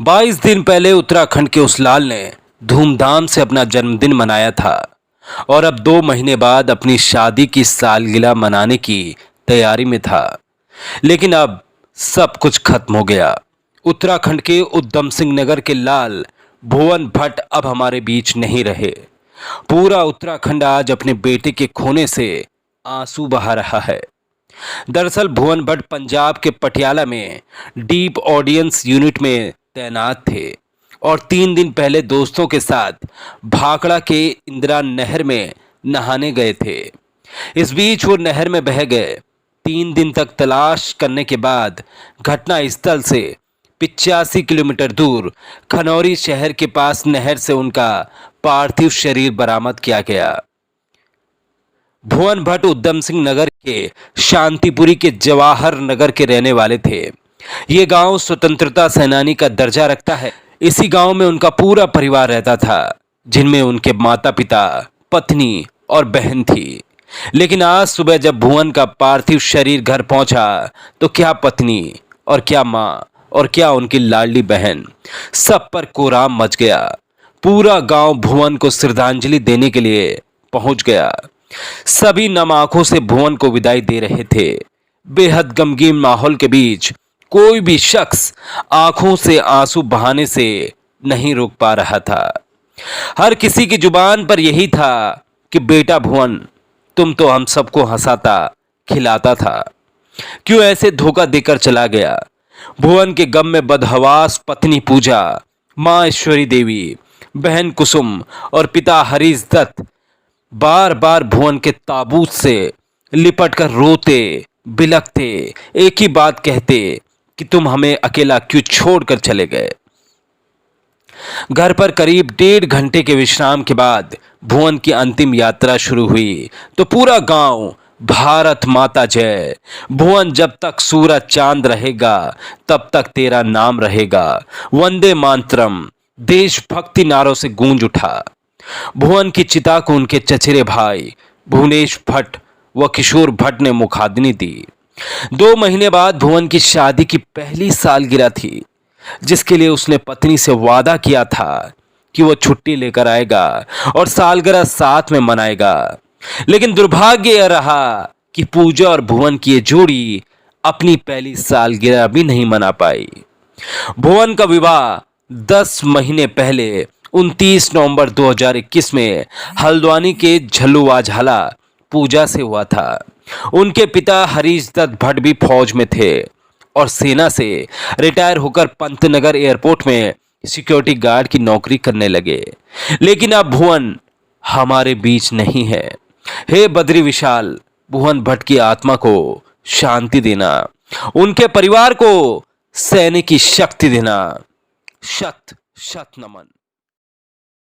22 दिन पहले उत्तराखंड के उस लाल ने धूमधाम से अपना जन्मदिन मनाया था और अब 2 महीने बाद अपनी शादी की सालगिरह मनाने की तैयारी में था। लेकिन अब सब कुछ खत्म हो गया। उत्तराखंड के उधम सिंह नगर के लाल भुवन भट्ट अब हमारे बीच नहीं रहे। पूरा उत्तराखंड आज अपने बेटे के खोने से आंसू बहा रहा है। दरअसल भुवन भट्ट पंजाब के पटियाला में डीप ऑडियंस यूनिट में तैनात थे और 3 दिन पहले दोस्तों के साथ भाखड़ा के इंदिरा नहर में नहाने गए थे। इस बीच वो नहर में बह गए। 3 दिन तक तलाश करने के बाद घटना स्थल से 85 किलोमीटर दूर खनौरी शहर के पास नहर से उनका पार्थिव शरीर बरामद किया गया। भुवन भट्ट उधम सिंह नगर के शांतिपुरी के जवाहर नगर के रहने वाले थे। ये गांव स्वतंत्रता सेनानी का दर्जा रखता है। इसी गांव में उनका पूरा परिवार रहता था, जिनमें उनके माता पिता, पत्नी और बहन थी। लेकिन आज सुबह जब भुवन का पार्थिव शरीर घर पहुंचा तो क्या पत्नी और क्या मां और क्या उनकी लाडली बहन, सब पर कोहराम मच गया। पूरा गांव भुवन को श्रद्धांजलि देने के लिए पहुंच गया। सभी नम आंखों से भुवन को विदाई दे रहे थे। बेहद गमगीन माहौल के बीच कोई भी शख्स आंखों से आंसू बहाने से नहीं रोक पा रहा था। हर किसी की जुबान पर यही था कि बेटा भुवन, तुम तो हम सबको हंसाता खिलाता था, क्यों ऐसे धोखा देकर चला गया। भुवन के गम में बदहवास पत्नी पूजा, मां ईश्वरी देवी, बहन कुसुम और पिता हरीश दत्त बार बार भुवन के ताबूत से लिपट कर रोते बिलखते एक ही बात कहते कि तुम हमें अकेला क्यों छोड़कर चले गए। घर पर करीब 1.5 घंटे के विश्राम के बाद भुवन की अंतिम यात्रा शुरू हुई तो पूरा गांव भारत माता जय, भुवन जब तक सूरज चांद रहेगा तब तक तेरा नाम रहेगा, वंदे मातरम देशभक्ति नारों से गूंज उठा। भुवन की चिता को उनके चचेरे भाई भुवनेश भट्ट व किशोर भट्ट ने मुखाग्नि दी। 2 महीने बाद भुवन की शादी की पहली सालगिरह थी, जिसके लिए उसने पत्नी से वादा किया था कि वो छुट्टी लेकर आएगा और सालगिरह साथ में मनाएगा। लेकिन दुर्भाग्य यह रहा कि पूजा और भुवन की ये जोड़ी अपनी पहली सालगिरह भी नहीं मना पाई। भुवन का विवाह 10 महीने पहले 29 नवंबर 2021 में हल्द्वानी के झल्लुवाझाला पूजा से हुआ था। उनके पिता हरीश दत्त भट्ट भी फौज में थे और सेना से रिटायर होकर पंतनगर एयरपोर्ट में सिक्योरिटी गार्ड की नौकरी करने लगे। लेकिन अब भुवन हमारे बीच नहीं है। हे बद्री विशाल, भुवन भट्ट की आत्मा को शांति देना, उनके परिवार को सैनिक की शक्ति देना। शत शत नमन।